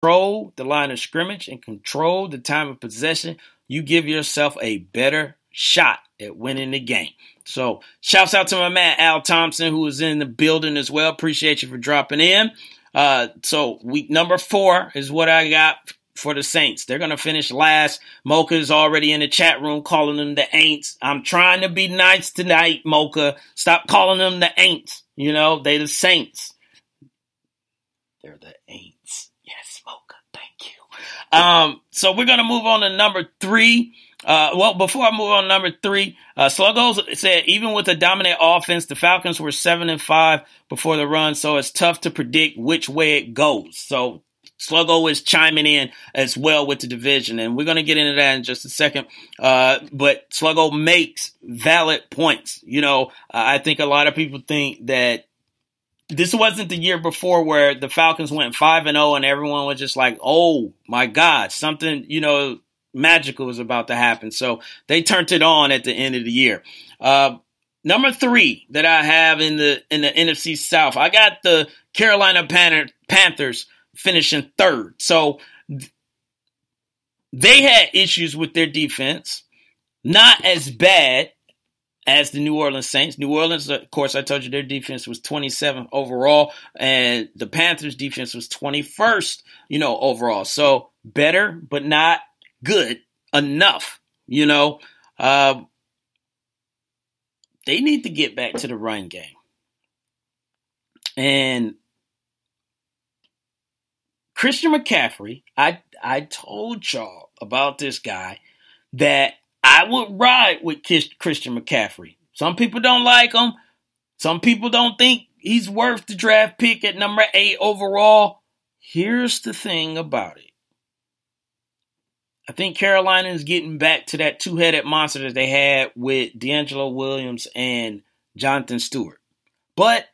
control the line of scrimmage and control the time of possession, you give yourself a better shot at winning the game. So shouts out to my man Al Thompson, who is in the building as well. Appreciate you for dropping in. So week number 4 is what I got for the Saints. They're going to finish last. Mocha is already in the chat room calling them the Aints. I'm trying to be nice tonight, Mocha. Stop calling them the Aints. You know, they the Saints. They're the Aints. Yes, Mocha. Thank you. So we're going to move on to number 3. Before I move on to number 3, Sluggos said, even with a dominant offense, the Falcons were 7-5 before the run, so it's tough to predict which way it goes. So Sluggo is chiming in as well with the division, and we're going to get into that in just a second. But Sluggo makes valid points. You know, I think a lot of people think that this wasn't the year before where the Falcons went 5-0 and everyone was just like, oh my God, something, you know, magical is about to happen. So they turned it on at the end of the year. Number 3 that I have in the NFC South, I got the Carolina Panthers finishing 3rd. So they had issues with their defense, not as bad as the New Orleans Saints. New Orleans, of course, I told you their defense was 27th overall, and the Panthers defense was 21st, you know, overall. So better, but not good enough, you know. They need to get back to the run game. And Christian McCaffrey, I told y'all about this guy that I would ride with Christian McCaffrey. Some people don't like him. Some people don't think he's worth the draft pick at number 8 overall. Here's the thing about it. I think Carolina is getting back to that two-headed monster that they had with D'Angelo Williams and Jonathan Stewart. But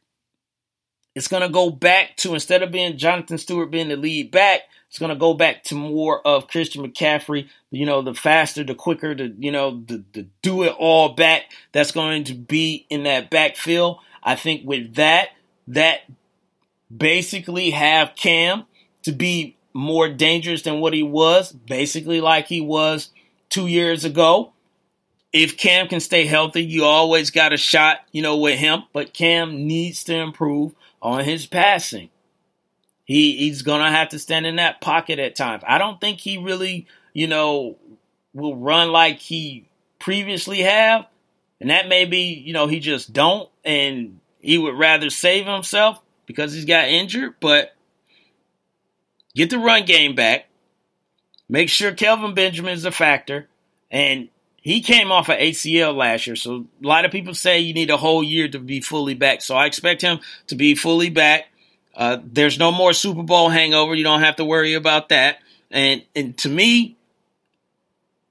it's going to go back to, instead of being Jonathan Stewart being the lead back, it's going to go back to more of Christian McCaffrey, you know, the faster, the quicker, the do it all back that's going to be in that backfield. I think with that basically have Cam to be more dangerous than what he was, basically like he was 2 years ago. If Cam can stay healthy, you always got a shot, you know, with him. But Cam needs to improve on his passing. He's going to have to stand in that pocket at times. I don't think he really, you know, will run like he previously have. And that may be, you know, he just don't. And he would rather save himself because he's got injured. But get the run game back. Make sure Kelvin Benjamin is a factor. And he came off an ACL last year. So a lot of people say you need a whole year to be fully back. So I expect him to be fully back. There's no more Super Bowl hangover. You don't have to worry about that. And to me,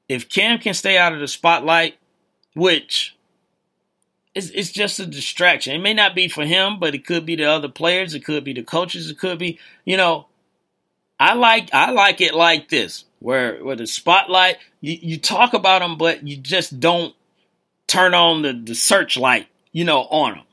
if Cam can stay out of the spotlight, which it's just a distraction. It may not be for him, but it could be the other players. It could be the coaches. It could be, you know, I like it like this, where the spotlight, you talk about them, but you just don't turn on the searchlight, you know, on them.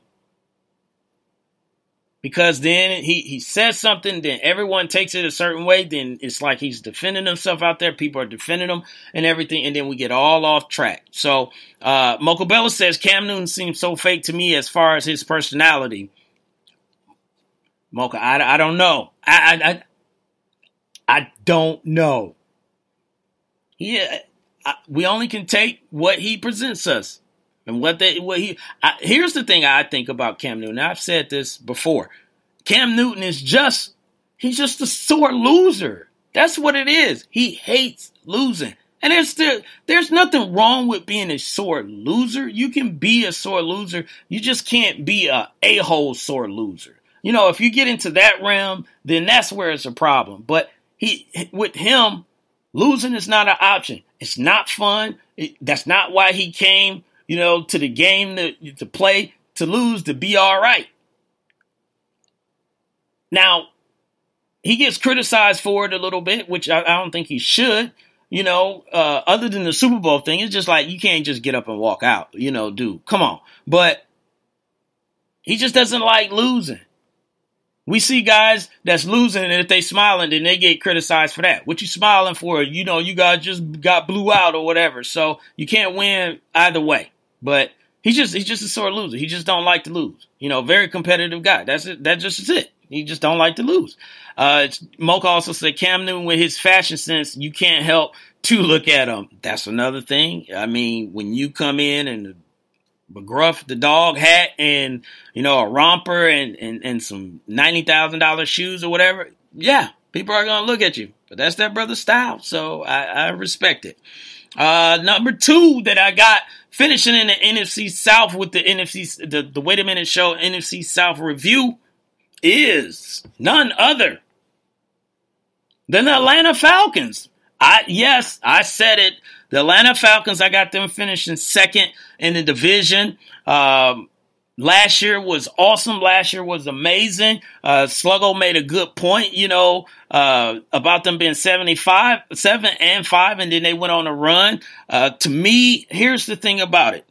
Because then he says something, then everyone takes it a certain way, then it's like he's defending himself out there. People are defending him and everything, and then we get all off track. So Mocha Bella says, Cam Newton seems so fake to me as far as his personality. Mocha, I don't know. I don't know. Yeah, we only can take what he presents us. And here's the thing I think about Cam Newton. I've said this before. Cam Newton he's just a sore loser. That's what it is. He hates losing. And there's nothing wrong with being a sore loser. You can be a sore loser. You just can't be a a-hole sore loser. You know, if you get into that realm, then that's where it's a problem. But with him, losing is not an option. It's not fun. That's not why he came, you know, to the game to play, to lose, to be all right. Now, he gets criticized for it a little bit, which I don't think he should. You know, other than the Super Bowl thing, it's just like you can't just get up and walk out. You know, dude, come on. But he just doesn't like losing. We see guys that's losing, and if they smiling, then they get criticized for that. What you smiling for? You know, you guys just got blew out or whatever. So you can't win either way. But he's just a sore loser. He just don't like to lose. You know, very competitive guy. That's it. That just is it. He just don't like to lose. Mocha also said Cam Newton with his fashion sense, you can't help to look at him. That's another thing. I mean, when you come in and McGruff, the dog hat, and, you know, a romper and some $90,000 shoes or whatever, yeah, people are going to look at you. But that's that brother's style, so I respect it. Number 2 that I got finishing in the NFC South with the the Wait a Minute Show NFC South review is none other than the Atlanta Falcons. I said it. The Atlanta Falcons, I got them finishing second in the division. Last year was awesome. Last year was amazing. Sluggo made a good point, you know, about them being 7-5, and then they went on a run. To me, here's the thing about it.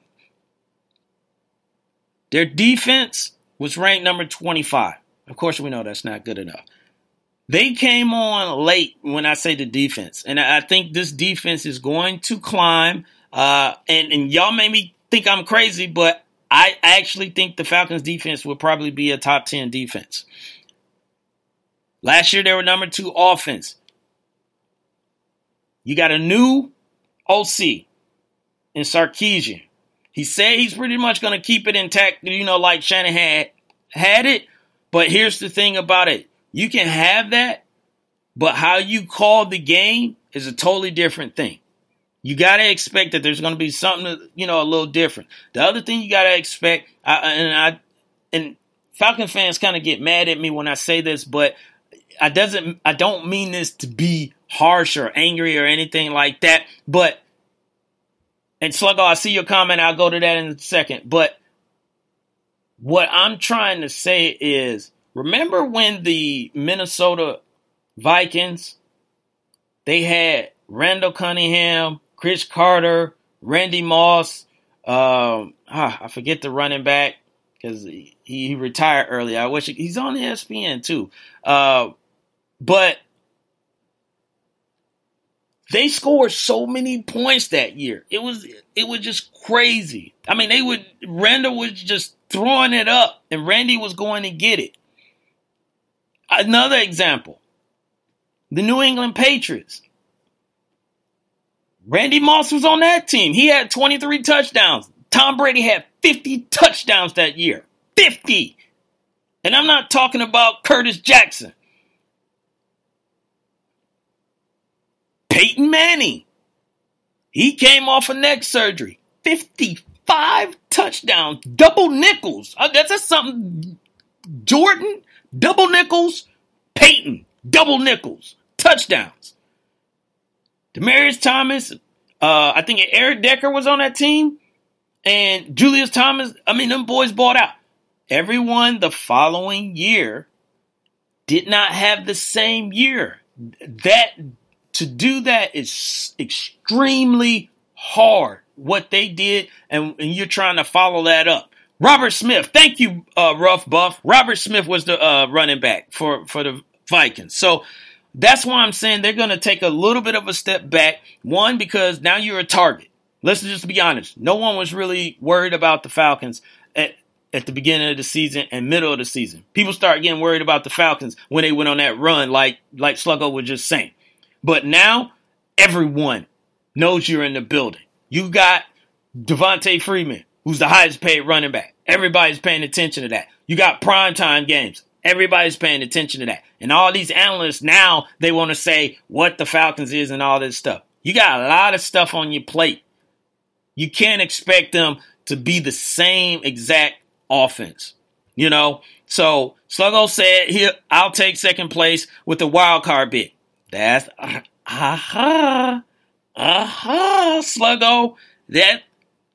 Their defense was ranked number 25. Of course, we know that's not good enough. They came on late when I say the defense, and I think this defense is going to climb. And y'all made me think I'm crazy, but I actually think the Falcons defense will probably be a top 10 defense. Last year, they were number 2 offense. You got a new OC in Sarkisian. He said he's pretty much going to keep it intact, you know, like Shanahan had it. But here's the thing about it. You can have that, but how you call the game is a totally different thing. You got to expect that there's going to be something, you know, a little different. The other thing you got to expect, and Falcon fans kind of get mad at me when I say this, but I don't mean this to be harsh or angry or anything like that. But, and Sluggo, I see your comment. I'll go to that in a second. But what I'm trying to say is, remember when the Minnesota Vikings, they had Randall Cunningham, Chris Carter, Randy Moss, I forget the running back because he retired early. I wish he's on ESPN too. But they scored so many points that year. It was just crazy. I mean, Randall was just throwing it up and Randy was going to get it. Another example, the New England Patriots. Randy Moss was on that team. He had 23 touchdowns. Tom Brady had 50 touchdowns that year. 50. And I'm not talking about Curtis Jackson. Peyton Manning. He came off of neck surgery. 55 touchdowns. Double nickels. That's something. Jordan, double nickels. Peyton, double nickels. Touchdowns. Demaryius Thomas, I think Eric Decker was on that team. And Julius Thomas, them boys bought out. Everyone the following year did not have the same year. To do that is extremely hard, what they did, and you're trying to follow that up. Robert Smith, thank you, Rough Buff. Robert Smith was the running back for the Vikings. So that's why I'm saying they're going to take a little bit of a step back. One, because now you're a target. Let's just be honest. No one was really worried about the Falcons at the beginning of the season and middle of the season. People start getting worried about the Falcons when they went on that run, like Sluggo was just saying. But now everyone knows you're in the building. You got Devontae Freeman, who's the highest paid running back. Everybody's paying attention to that. You got primetime games. Everybody's paying attention to that. And all these analysts now, they want to say what the Falcons is and all this stuff. You got a lot of stuff on your plate. You can't expect them to be the same exact offense, you know? So Sluggo said, I'll take second place with the wild card bid. That's, Sluggo.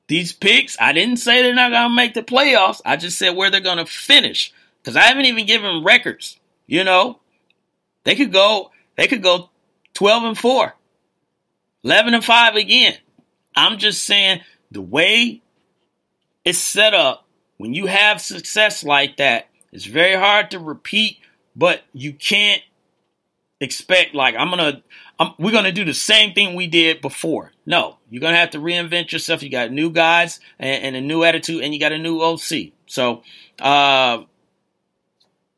These picks, I didn't say they're not going to make the playoffs. I just said where they're going to finish. Because I haven't even given records, you know? They could go 12-4, 11-5 again. I'm just saying the way it's set up, when you have success like that, it's very hard to repeat but you can't expect like we're gonna do the same thing we did before. No, you're gonna have to reinvent yourself. You got new guys and a new attitude, and you got a new OC. So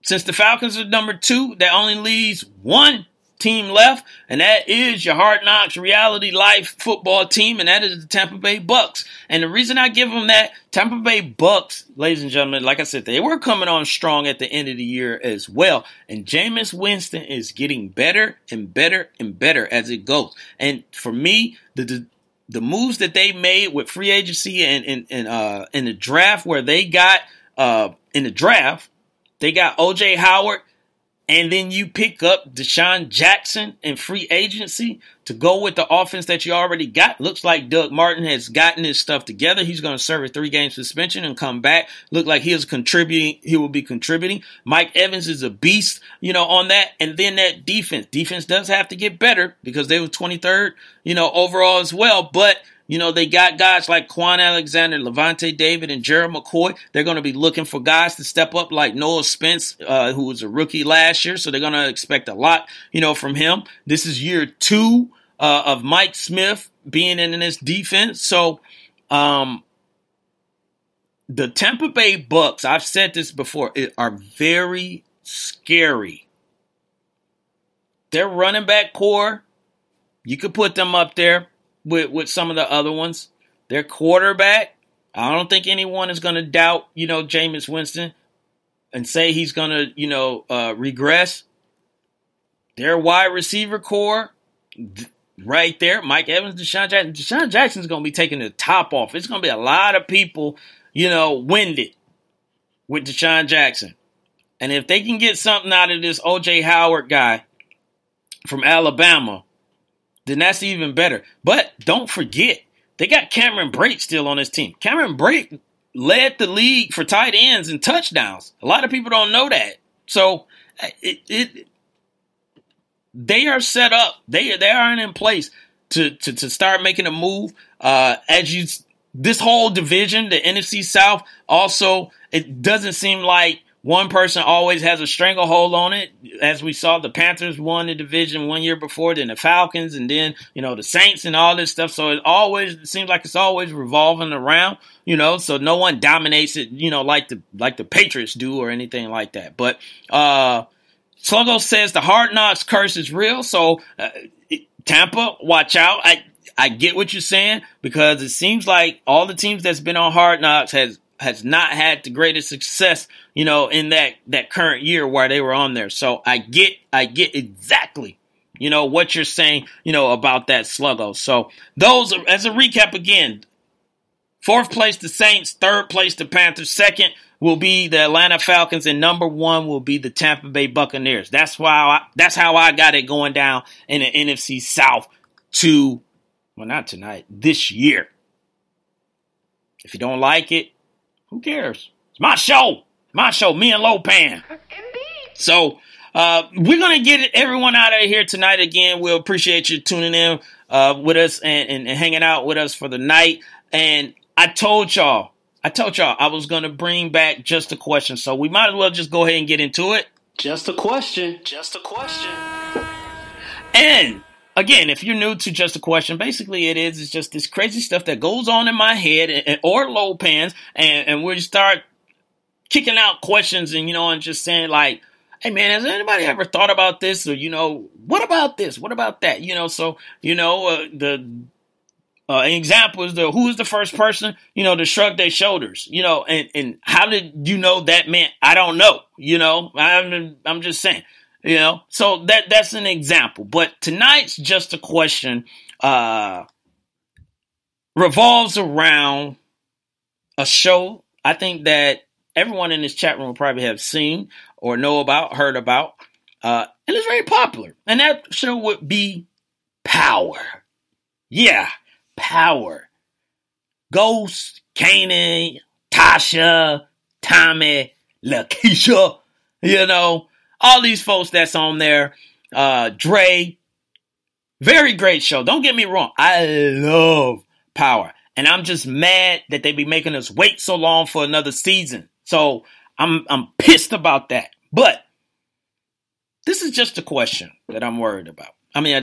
since the Falcons are number 2, that only leaves one team left, and that is your Hard Knocks Reality Life football team, and that is the Tampa Bay Bucks. And the reason I give them that, Tampa Bay Bucks, ladies and gentlemen, like I said, they were coming on strong at the end of the year as well. And Jameis Winston is getting better and better and better as it goes. And for me, the moves that they made with free agency and in the draft, where they got in the draft, they got O.J. Howard. And then you pick up Deshaun Jackson in free agency to go with the offense that you already got. Looks like Doug Martin has gotten his stuff together. He's going to serve a 3-game suspension and come back. Look like he will be contributing. Mike Evans is a beast, on that. And then that defense. Defense does have to get better because they were 23rd, overall as well. But they got guys like Quan Alexander, Levante David, and Gerald McCoy. They're going to be looking for guys to step up like Noah Spence, who was a rookie last year. So they're going to expect a lot, from him. This is year 2 of Mike Smith being in this defense. So the Tampa Bay Bucks, I've said this before, are very scary. Their running back core, you could put them up there with some of the other ones. Their quarterback, I don't think anyone is going to doubt, Jameis Winston and say he's going to, regress. Their wide receiver core, right there, Mike Evans, Deshaun Jackson. Deshaun Jackson's going to be taking the top off. It's going to be a lot of people, winded with Deshaun Jackson. And if they can get something out of this O.J. Howard guy from Alabama, then that's even better. But don't forget, they got Cameron Brate still on this team. Cameron Brate led the league for tight ends and touchdowns. A lot of people don't know that. So they are set up. They are in place to start making a move. This whole division, the NFC South, also, it doesn't seem like one person always has a stranglehold on it. As we saw, the Panthers won the division 1 year before, then the Falcons, and then, the Saints and all this stuff. So it seems like it's always revolving around, so no one dominates it, like the Patriots do or anything like that. But Sluggo says the Hard Knocks curse is real. So Tampa, watch out. I get what you're saying, because it seems like all the teams that's been on Hard Knocks has not had the greatest success, in that current year where they were on there. So I get exactly, what you're saying, about that, Sluggo. So those, as a recap again, 4th place the Saints, 3rd place the Panthers, 2nd will be the Atlanta Falcons, and number 1 will be the Tampa Bay Buccaneers. That's how I got it going down in the NFC South not tonight, this year. If you don't like it, who cares? It's my show. Me and Lopan. So we're going to get everyone out of here tonight again. We'll appreciate you tuning in with us and hanging out with us for the night. And I told y'all I was going to bring back Just a Question. So we might as well just go ahead and get into it. Just a question. And again, if you're new to Just a Question, basically it's just this crazy stuff that goes on in my head or Lopan's, and we start kicking out questions and just saying like, hey man, has anybody ever thought about this? Or, what about this? What about that? An example is who is the first person, to shrug their shoulders, and how did you know that meant? I don't know, I'm just saying, so that's an example. But tonight's Just a Question revolves around a show I think that everyone in this chat room will probably have seen or know about, heard about, and it's very popular. And that show would be Power. Yeah, Power. Ghost, Kanan, Tasha, Tommy, Lakeisha, all these folks that's on there. Dre. Very great show. Don't get me wrong. I love Power. And I'm just mad that they be making us wait so long for another season. So I'm pissed about that. But This is just a question that I'm worried about. I mean,